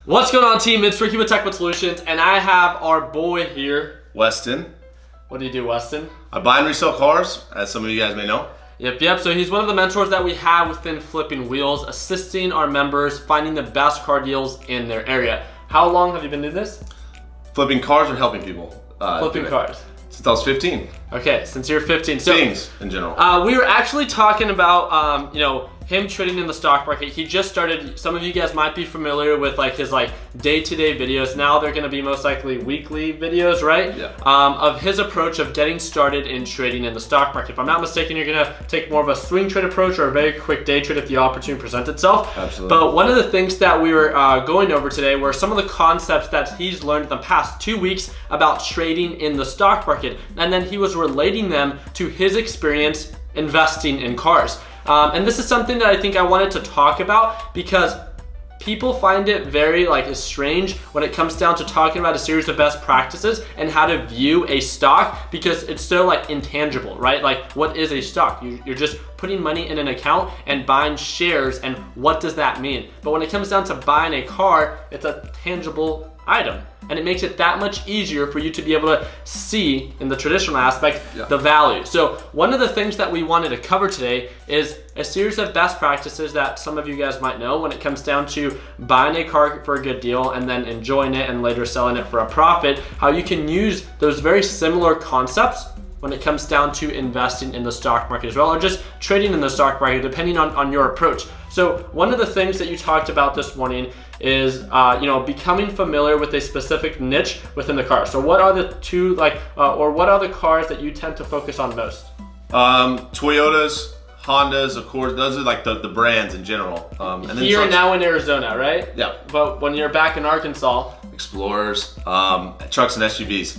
What's going on, team? It's Ricky with TechBud Solutions, and I have our boy here, Weston. What do you do, Weston? I buy and resell cars, as some of you guys may know. Yep. So he's one of the mentors that we have within Flipping Wheels, assisting our members finding the best car deals in their area. How long have you been doing this? Flipping cars or helping people? Flipping cars. Since I was 15. Okay, since you're 15. So, things in general. We were actually talking about, him trading in the stock market. He just started. Some of you guys might be familiar with his day-to-day videos. Now they're going to be most likely weekly videos, right? Yeah. Of his approach of getting started in trading in the stock market. If I'm not mistaken, you're going to take more of a swing trade approach or a very quick day trade if the opportunity presents itself. Absolutely. But one of the things that we were going over today were some of the concepts that he's learned in the past 2 weeks about trading in the stock market, and then he was relating them to his experience investing in cars. And this is something that I think I wanted to talk about because people find it very strange when it comes down to talking about a series of best practices and how to view a stock, because it's so intangible, right? What is a stock? You're just putting money in an account and buying shares, and what does that mean? But when it comes down to buying a car, it's a tangible item, and it makes it that much easier for you to be able to see in the traditional aspect the value. So one of the things that we wanted to cover today is a series of best practices that some of you guys might know when it comes down to buying a car for a good deal and then enjoying it and later selling it for a profit, how you can use those very similar concepts when it comes down to investing in the stock market as well, or just trading in the stock market, depending on your approach. So one of the things that you talked about this morning is becoming familiar with a specific niche within the car. So what are the two or what are the cars that you tend to focus on most? Toyotas, Hondas, of course. Those are the brands in general. And then Here trucks. now in Arizona, right? Yeah. But when you're back in Arkansas, Explorers, trucks and SUVs.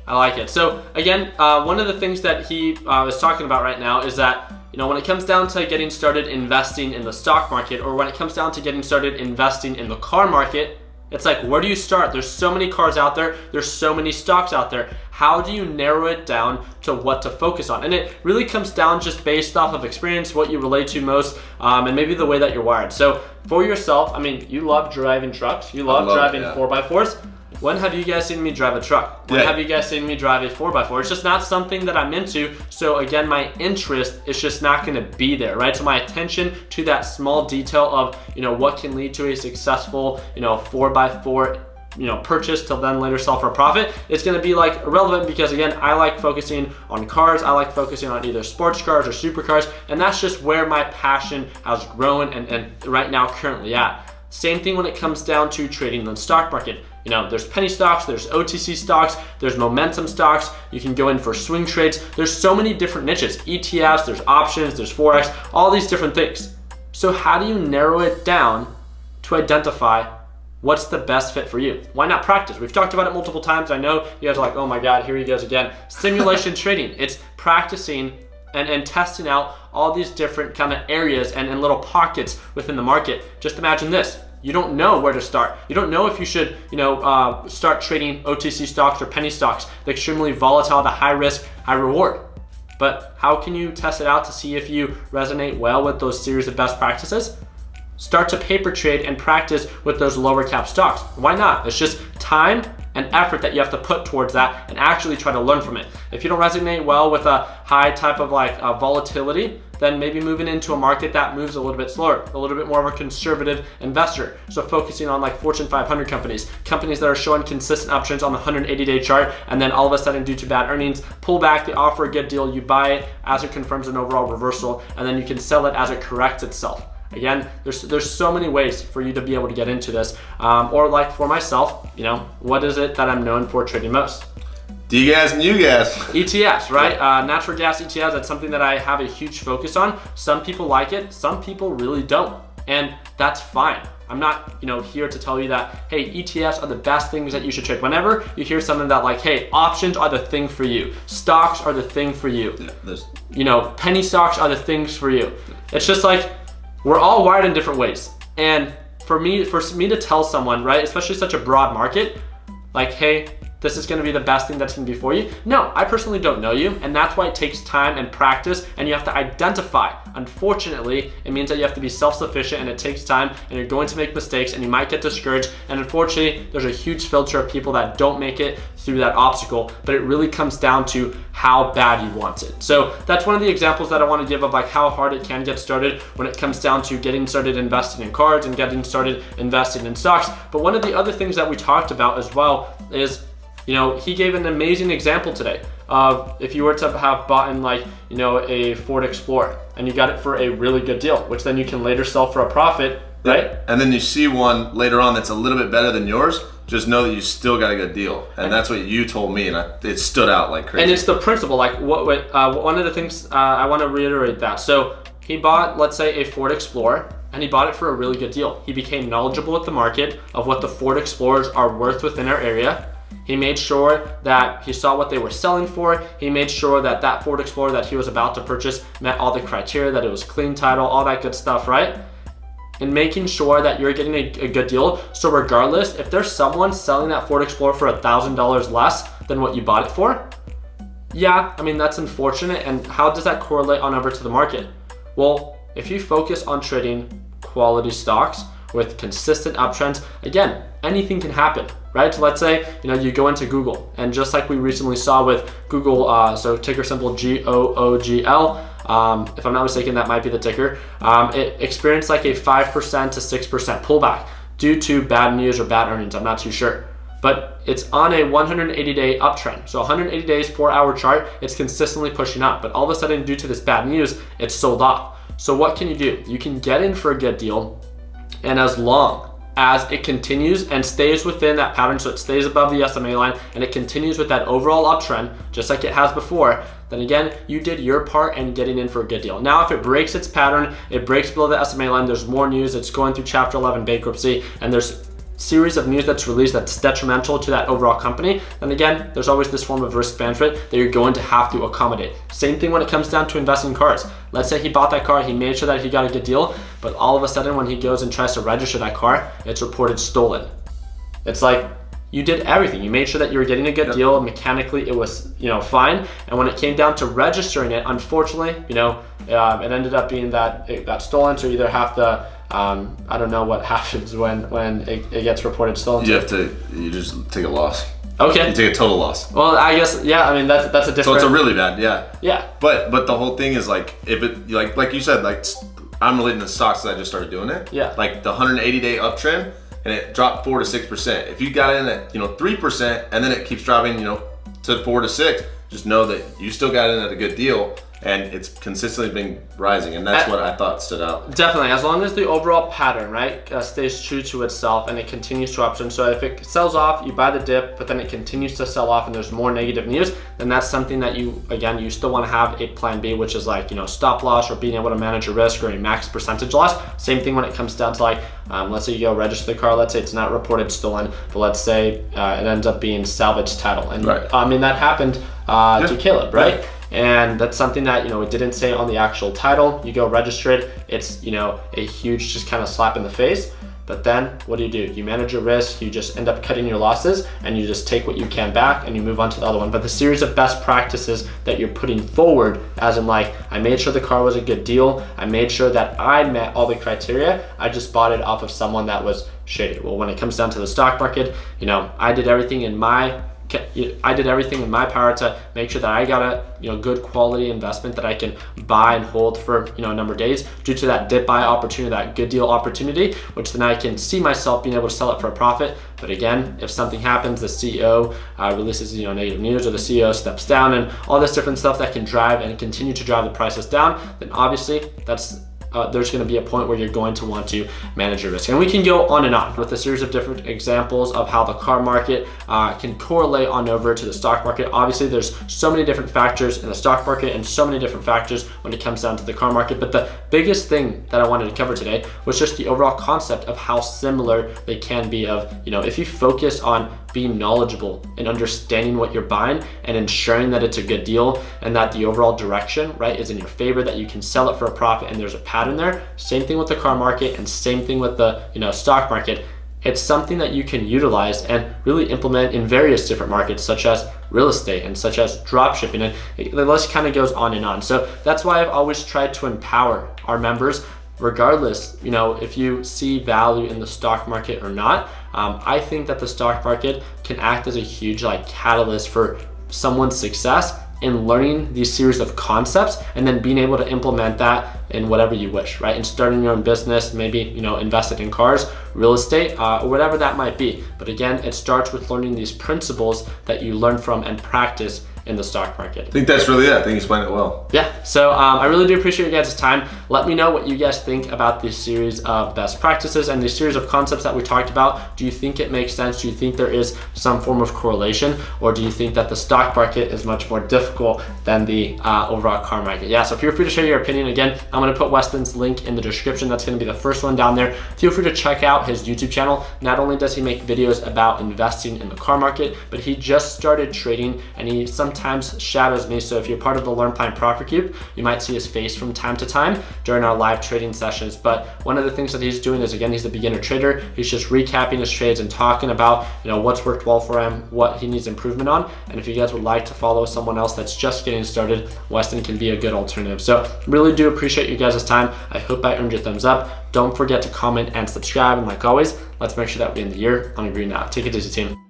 I like it. So again, one of the things that he is talking about right now is that when it comes down to getting started investing in the stock market, or when it comes down to getting started investing in the car market, it's where do you start? There's so many cars out there. There's so many stocks out there. How do you narrow it down to what to focus on? And it really comes down just based off of experience, what you relate to most, and maybe the way that you're wired. So for yourself, you love driving trucks. You love driving 4x4s. When have you guys seen me drive a truck? When have you guys seen me drive a 4x4? It's just not something that I'm into. So again, my interest is just not gonna be there, right? So my attention to that small detail of, what can lead to a successful, 4x4 purchase to then later sell for a profit, it's going to be irrelevant, because again, I like focusing on cars. I like focusing on either sports cars or supercars, and that's just where my passion has grown and right now currently at. Same thing when it comes down to trading in the stock market. There's penny stocks, there's OTC stocks, there's momentum stocks. You can go in for swing trades. There's so many different niches, ETFs, there's options, there's Forex, all these different things. So how do you narrow it down to identify what's the best fit for you? Why not practice? We've talked about it multiple times. I know you guys are like, oh my God, here he goes again. Simulation trading. It's practicing and testing out all these different kind of areas and little pockets within the market. Just imagine this. You don't know where to start. You don't know if you should, start trading OTC stocks or penny stocks. They're extremely volatile, the high risk, high reward. But how can you test it out to see if you resonate well with those series of best practices? Start to paper trade and practice with those lower cap stocks. Why not? It's just time and effort that you have to put towards that and actually try to learn from it. If you don't resonate well with a high type of volatility, then maybe moving into a market that moves a little bit slower, a little bit more of a conservative investor. So focusing on Fortune 500 companies that are showing consistent uptrends on the 180-day chart, and then all of a sudden due to bad earnings, pull back, they offer a good deal, you buy it as it confirms an overall reversal, and then you can sell it as it corrects itself. Again, there's so many ways for you to be able to get into this. Or for myself, what is it that I'm known for trading most? D-gas and U-gas. ETFs, right? Natural gas ETFs, that's something that I have a huge focus on. Some people like it, some people really don't. And that's fine. I'm not, here to tell you that, hey, ETFs are the best things that you should trade. Whenever you hear something that hey, options are the thing for you, stocks are the thing for you, penny stocks are the things for you. It's just we're all wired in different ways. And for me to tell someone, right, especially such a broad market, hey, this is going to be the best thing that's going to be for you? No, I personally don't know you, and that's why it takes time and practice, and you have to identify. Unfortunately, it means that you have to be self-sufficient, and it takes time, and you're going to make mistakes, and you might get discouraged, and unfortunately, there's a huge filter of people that don't make it through that obstacle, but it really comes down to how bad you want it. So that's one of the examples that I want to give of like how hard it can get started when it comes down to getting started investing in cards and getting started investing in stocks. But one of the other things that we talked about as well is, he gave an amazing example today of if you were to have bought in a Ford Explorer and you got it for a really good deal, which then you can later sell for a profit, right? Yeah. And then you see one later on that's a little bit better than yours, just know that you still got a good deal. And that's what you told me, and it stood out like crazy. And it's the principle, one of the things I want to reiterate that. So he bought, let's say, a Ford Explorer, and he bought it for a really good deal. He became knowledgeable with the market of what the Ford Explorers are worth within our area. He made sure that he saw what they were selling for. He made sure that that Ford Explorer that he was about to purchase met all the criteria, that it was clean title, all that good stuff, right? And making sure that you're getting a good deal. So regardless, if there's someone selling that Ford Explorer for $1,000 less than what you bought it for, yeah, I mean, that's unfortunate. And how does that correlate on over to the market? Well, if you focus on trading quality stocks with consistent uptrends, again, anything can happen, right? So let's say, you go into Google, and just like we recently saw with Google, so ticker symbol GOOGL, if I'm not mistaken, that might be the ticker, it experienced like a 5% to 6% pullback due to bad news or bad earnings, I'm not too sure. But it's on a 180-day uptrend. So 180 days, 4-hour chart, it's consistently pushing up. But all of a sudden, due to this bad news, it's sold off. So what can you do? You can get in for a good deal, and as long as it continues and stays within that pattern, so it stays above the SMA line and it continues with that overall uptrend, just like it has before, then again, you did your part in getting in for a good deal. Now, if it breaks its pattern, it breaks below the SMA line, there's more news, it's going through Chapter 11 bankruptcy, and there's series of news that's released that's detrimental to that overall company, then again, there's always this form of risk management that you're going to have to accommodate. Same thing when it comes down to investing in cars. Let's say he bought that car, he made sure that he got a good deal, but all of a sudden when he goes and tries to register that car, it's reported stolen. It's like, you did everything. You made sure that you were getting a good deal. Mechanically, it was, fine. And when it came down to registering it, unfortunately, it ended up being that it got stolen. So you either have to, I don't know what happens when it gets reported stolen. You just take a loss. Okay. You take a total loss. Well, I guess, yeah, I mean, that's a different. So it's a really bad, yeah. Yeah. But the whole thing is like, if it, like you said, like I'm relating to stocks that I just started doing it. Yeah. Like the 180-day uptrend, and it dropped 4 to 6%. If you got in at 3%, and then it keeps dropping to 4 to 6, just know that you still got in at a good deal, and it's consistently been rising, and that's what I thought stood out. Definitely, as long as the overall pattern, right, stays true to itself and it continues to uptrend. So if it sells off, you buy the dip, but then it continues to sell off and there's more negative news, then that's something that you still want to have a plan B, which is like, stop loss or being able to manage your risk or a max percentage loss. Same thing when it comes down to like, let's say you go register the car, let's say it's not reported stolen, but let's say it ends up being salvage title. And right. I mean, that happened to Caleb, right? Yeah. And that's something that, it didn't say on the actual title. You go register it, it's, a huge just kind of slap in the face. But then what do? You manage your risk, you just end up cutting your losses, and you just take what you can back and you move on to the other one. But the series of best practices that you're putting forward, as in like, I made sure the car was a good deal, I made sure that I met all the criteria, I just bought it off of someone that was shady. Well, when it comes down to the stock market, I did everything in my power to make sure that I got a good quality investment that I can buy and hold for a number of days due to that dip buy opportunity, that good deal opportunity, which then I can see myself being able to sell it for a profit. But again, if something happens, the CEO releases negative news, or the CEO steps down, and all this different stuff that can drive and continue to drive the prices down, then obviously there's going to be a point where you're going to want to manage your risk. And we can go on and on with a series of different examples of how the car market can correlate on over to the stock market. Obviously, there's so many different factors in the stock market and so many different factors when it comes down to the car market. But the biggest thing that I wanted to cover today was just the overall concept of how similar they can be of, if you focus on being knowledgeable and understanding what you're buying and ensuring that it's a good deal and that the overall direction, right, is in your favor, that you can sell it for a profit and there's a pattern there. Same thing with the car market and same thing with the, stock market. it's something that you can utilize and really implement in various different markets, such as real estate and such as drop shipping, and the list kind of goes on and on. So that's why I've always tried to empower our members, regardless, if you see value in the stock market or not. I think that the stock market can act as a huge catalyst for someone's success in learning these series of concepts and then being able to implement that in whatever you wish, right? And starting your own business, maybe, invested in cars, real estate, or whatever that might be. But again, it starts with learning these principles that you learn from and practice in the stock market. I think that's really it. I think you explained it well. Yeah, so I really do appreciate your guys' time. Let me know what you guys think about this series of best practices and this series of concepts that we talked about. Do you think it makes sense? Do you think there is some form of correlation? Or do you think that the stock market is much more difficult than the overall car market? Yeah, so feel free to share your opinion. Again, I'm gonna put Weston's link in the description. That's gonna be the first one down there. Feel free to check out his YouTube channel. Not only does he make videos about investing in the car market, but he just started trading, and he sometimes shadows me. So if you're part of the Learn Plan Profit Group, you might see his face from time to time during our live trading sessions. But one of the things that he's doing is, again, he's a beginner trader. He's just recapping his trades and talking about, what's worked well for him, what he needs improvement on. And if you guys would like to follow someone else that's just getting started, Weston can be a good alternative. So really do appreciate you guys' time. I hope I earned your thumbs up. Don't forget to comment and subscribe. And like always, let's make sure that we end the year on a green note. Take it easy, team.